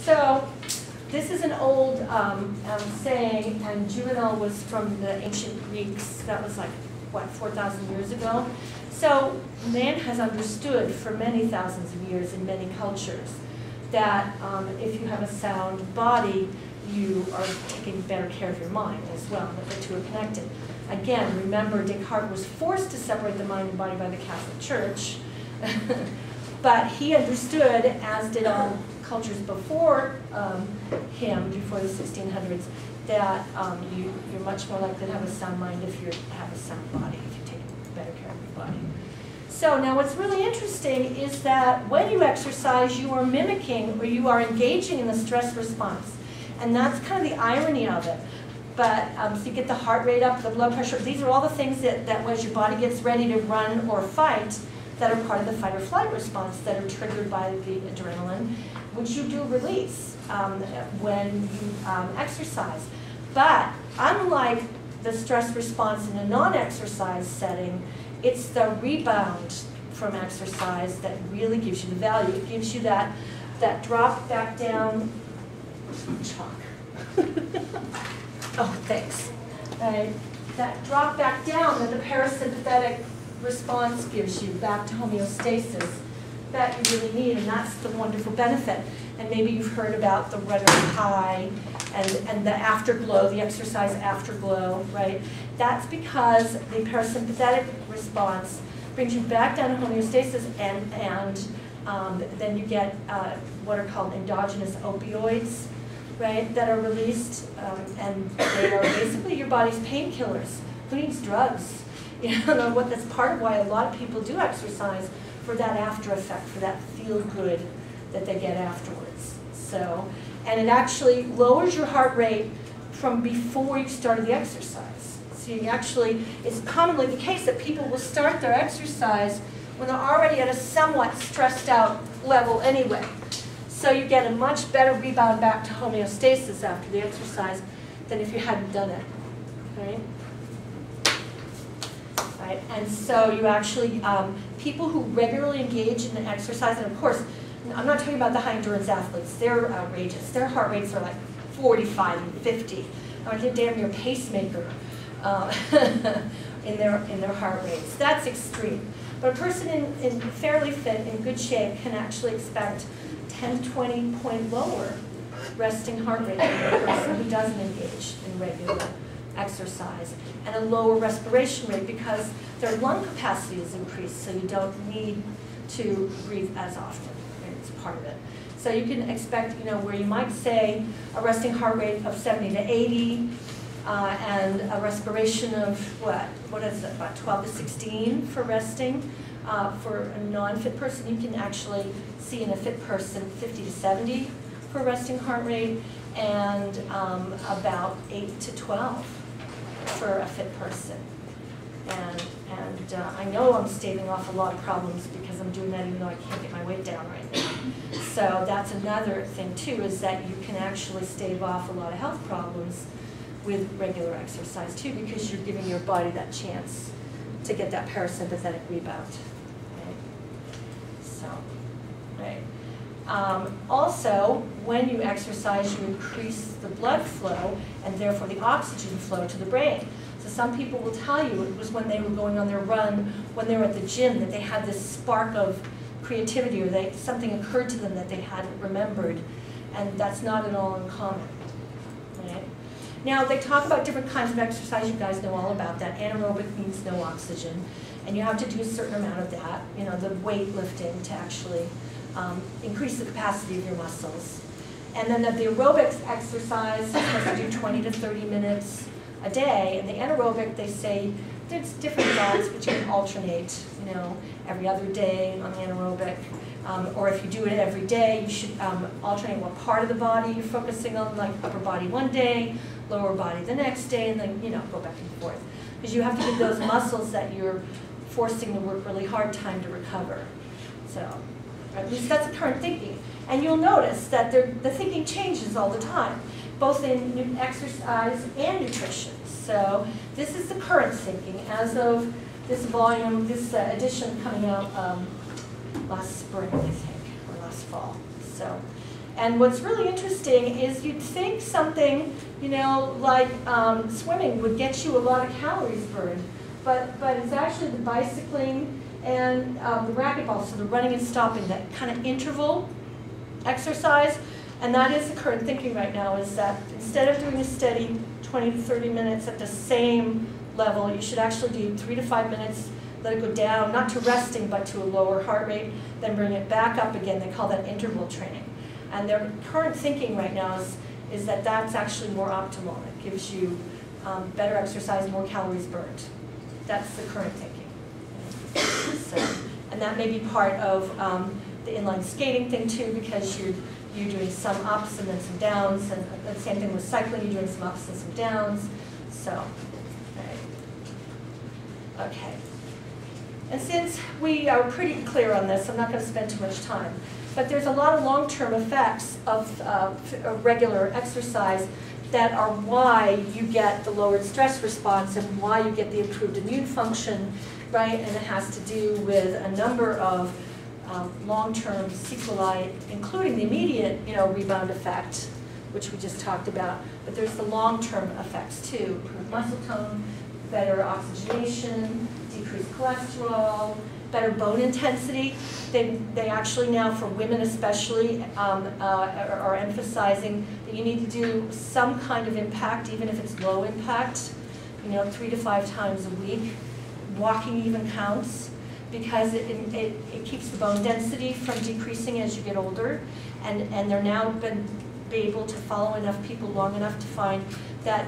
So this is an old saying, and juvenile was from the ancient Greeks. That was like, what, 4,000 years ago? So man has understood for many thousands of years in many cultures that if you have a sound body, you are taking better care of your mind as well, that the two are connected. Again, remember Descartes was forced to separate the mind and body by the Catholic Church, but he understood, as did all cultures before him, before the 1600s, that you're much more likely to have a sound mind if you have a sound body, if you take better care of your body. So now what's really interesting is that when you exercise, you are mimicking or you are engaging in the stress response. And that's kind of the irony of it. But so you get the heart rate up, the blood pressure. These are all the things that as your body gets ready to run or fight, that are part of the fight or flight response that are triggered by the adrenaline, which you do release when you exercise. But unlike the stress response in a non-exercise setting, it's the rebound from exercise that really gives you the value. It gives you that drop back down. Chalk. Oh, thanks. Right. That drop back down that the parasympathetic response gives you back to homeostasis that you really need, and that's the wonderful benefit. And maybe you've heard about the runner's high and the afterglow, the exercise afterglow, right? That's because the parasympathetic response brings you back down to homeostasis, and then you get what are called endogenous opioids, right, that are released, and they are basically your body's painkillers. Who needs drugs? You know, that's part of why a lot of people do exercise, for that after effect, for that feel good that they get afterwards. So, and it actually lowers your heart rate from before you started the exercise. So you actually, it's commonly the case that people will start their exercise when they're already at a somewhat stressed out level anyway. So you get a much better rebound back to homeostasis after the exercise than if you hadn't done it, right? Right? And so you actually, people who regularly engage in the exercise, and of course, I'm not talking about the high endurance athletes, they're outrageous. Their heart rates are like 45 and 50. They're damn near pacemaker in their heart rates. That's extreme. But a person in fairly fit, in good shape, can actually expect 10, 20 point lower resting heart rate than a person who doesn't engage in regular exercise, and a lower respiration rate because their lung capacity is increased, so you don't need to breathe as often. It's part of it. So you can expect, you know, where you might say a resting heart rate of 70 to 80, and a respiration of what is it, about 12 to 16 for resting. For a non-fit person, you can actually see in a fit person 50 to 70 for resting heart rate, and about 8 to 12 for a fit person. And I know I'm staving off a lot of problems because I'm doing that even though I can't get my weight down right now. So that's another thing too, is that you can actually stave off a lot of health problems with regular exercise too, because you're giving your body that chance to get that parasympathetic rebound. Right? So, right. Also, when you exercise, you increase the blood flow and therefore the oxygen flow to the brain. So some people will tell you it was when they were going on their run, when they were at the gym, that they had this spark of creativity, or something occurred to them that they hadn't remembered, and that's not at all uncommon. Right? Now, they talk about different kinds of exercise. You guys know all about that. Anaerobic means no oxygen, and you have to do a certain amount of that, you know, the weight lifting to actually increase the capacity of your muscles. And then the aerobics exercise is supposed to do 20 to 30 minutes a day, and the anaerobic, they say there's different thoughts, but you can alternate, you know, every other day on the anaerobic. Or if you do it every day, you should alternate what part of the body you're focusing on, like upper body one day, lower body the next day, and then, you know, go back and forth. Because you have to give those muscles that you're forcing to work really hard time to recover. So, at least that's the current thinking. And you'll notice that the thinking changes all the time, both in exercise and nutrition. So this is the current thinking as of this volume, this edition coming out last spring, I think, or last fall. So, And what's really interesting is you'd think something, you know, like swimming would get you a lot of calories burned, but it's actually the bicycling and the racquetball, so the running and stopping, that kind of interval exercise. And that is the current thinking right now, is that instead of doing a steady 20 to 30 minutes at the same level, you should actually do 3 to 5 minutes, let it go down, not to resting, but to a lower heart rate, then bring it back up again. They call that interval training. And their current thinking right now is that that's actually more optimal. It gives you better exercise, more calories burned. That's the current thinking. So, and that may be part of the inline skating thing too, because you're doing some ups and then some downs, and the same thing with cycling, you're doing some ups and some downs. So, okay. And since we are pretty clear on this, I'm not going to spend too much time, but there's a lot of long-term effects of regular exercise that are why you get the lowered stress response and why you get the improved immune function, right? And it has to do with a number of long-term sequelae, including the immediate, you know, rebound effect, which we just talked about. But there's the long-term effects too: improved muscle tone, better oxygenation, decreased cholesterol, better bone intensity. They actually now, for women especially, are emphasizing that you need to do some kind of impact, even if it's low impact, you know, 3 to 5 times a week. Walking even counts, because it keeps the bone density from decreasing as you get older. And they're now been able to follow enough people long enough to find that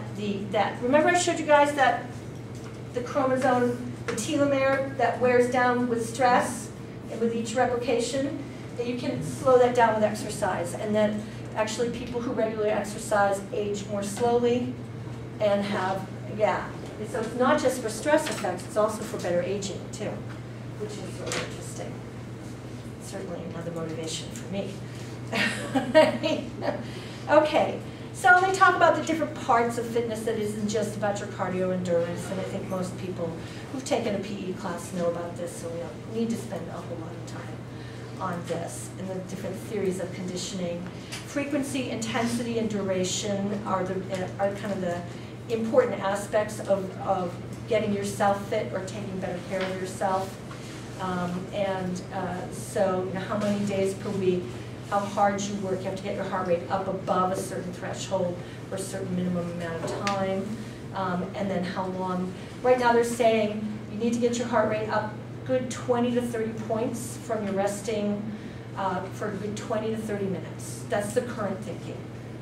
remember I showed you guys that the chromosome, the telomere that wears down with stress and with each replication, that you can slow that down with exercise, and that actually people who regularly exercise age more slowly and have, yeah. So it's not just for stress effects, it's also for better aging too, which is really interesting. Certainly another motivation for me. Okay. So let me talk about the different parts of fitness that isn't just about your cardio endurance, and I think most people who've taken a PE class know about this, so we don't need to spend a whole lot of time on this, and the different theories of conditioning. Frequency, intensity, and duration are kind of the important aspects of getting yourself fit or taking better care of yourself. So you know, how many days per week, how hard you work, you have to get your heart rate up above a certain threshold for a certain minimum amount of time, and then how long. Right now they're saying you need to get your heart rate up good 20 to 30 points from your resting for a good 20 to 30 minutes. That's the current thinking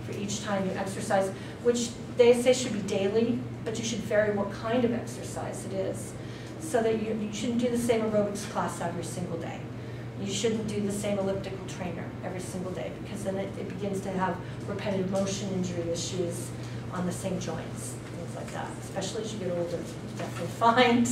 for each time you exercise, which they say should be daily, but you should vary what kind of exercise it is, so that you shouldn't do the same aerobics class every single day. You shouldn't do the same elliptical trainer every single day, because then it begins to have repetitive motion injury issues on the same joints, things like that. Especially as you get older, you definitely find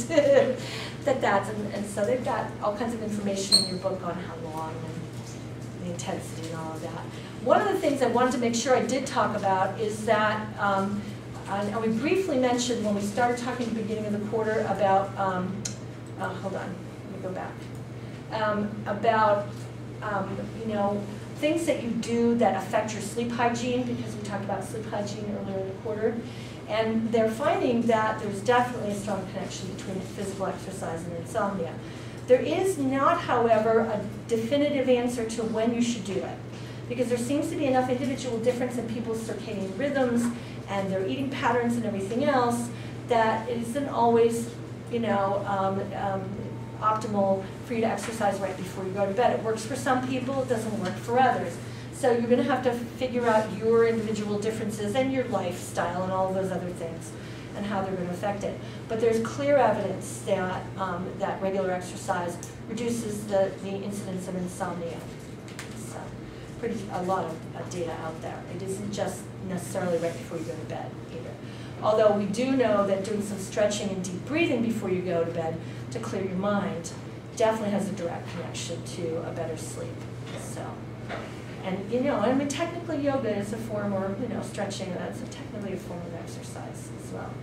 and so they've got all kinds of information in your book on how long and the intensity and all of that. One of the things I wanted to make sure I did talk about is that, and we briefly mentioned when we started talking at the beginning of the quarter about, hold on, let me go back. You know, things that you do that affect your sleep hygiene, because we talked about sleep hygiene earlier in the quarter. And they're finding that there's definitely a strong connection between physical exercise and insomnia. There is not, however, a definitive answer to when you should do it, because there seems to be enough individual difference in people's circadian rhythms and their eating patterns and everything else that it isn't always, you know, optimal for you to exercise right before you go to bed. It works for some people, it doesn't work for others. So you're going to have to figure out your individual differences and your lifestyle and all of those other things and how they're going to affect it. But there's clear evidence that, that regular exercise reduces the incidence of insomnia. So a lot of data out there. It isn't just necessarily right before you go to bed either. Although we do know that doing some stretching and deep breathing before you go to bed to clear your mind definitely has a direct connection to a better sleep. So, and you know, I mean, technically yoga is a form, or you know, stretching, that's technically a form of exercise as well.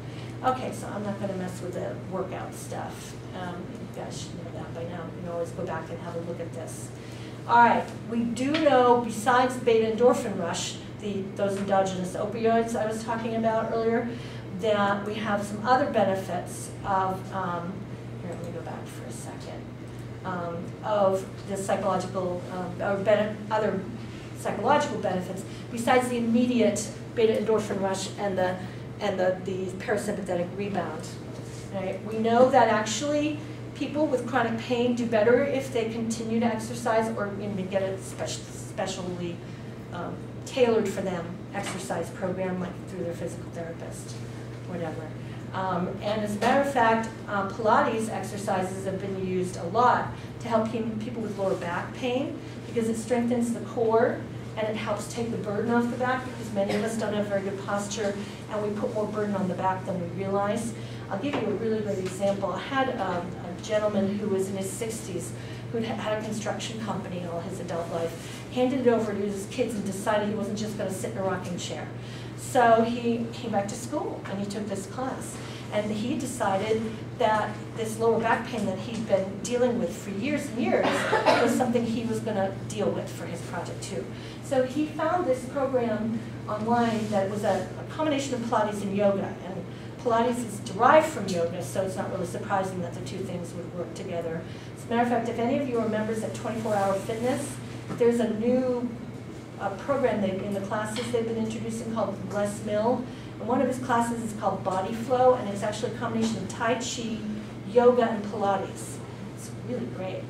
Okay, so I'm not going to mess with the workout stuff. You guys should know that by now. You can always go back and have a look at this. All right, we do know, besides the beta endorphin rush, those endogenous opioids I was talking about earlier, that we have some other benefits of, here, let me go back for a second, of the psychological, other psychological benefits, besides the immediate beta endorphin rush and the parasympathetic rebound. Right? We know that actually people with chronic pain do better if they continue to exercise or get a specially tailored for them exercise program, like through their physical therapist, whatever. And as a matter of fact, Pilates exercises have been used a lot to help people with lower back pain because it strengthens the core and it helps take the burden off the back because many of us don't have very good posture and we put more burden on the back than we realize. I'll give you a really great example. I had a gentleman who was in his 60s who had a construction company all his adult life, handed it over to his kids and decided he wasn't just going to sit in a rocking chair. So he came back to school and he took this class. And he decided that this lower back pain that he'd been dealing with for years and years was something he was going to deal with for his project too. So he found this program online that was a combination of Pilates and yoga. And Pilates is derived from yoga, so it's not really surprising that the two things would work together. As a matter of fact, if any of you are members at 24 Hour Fitness, there's a new program in the classes they've been introducing called Les Mill. And one of his classes is called Body Flow, and it's actually a combination of Tai Chi, yoga, and Pilates. It's really great.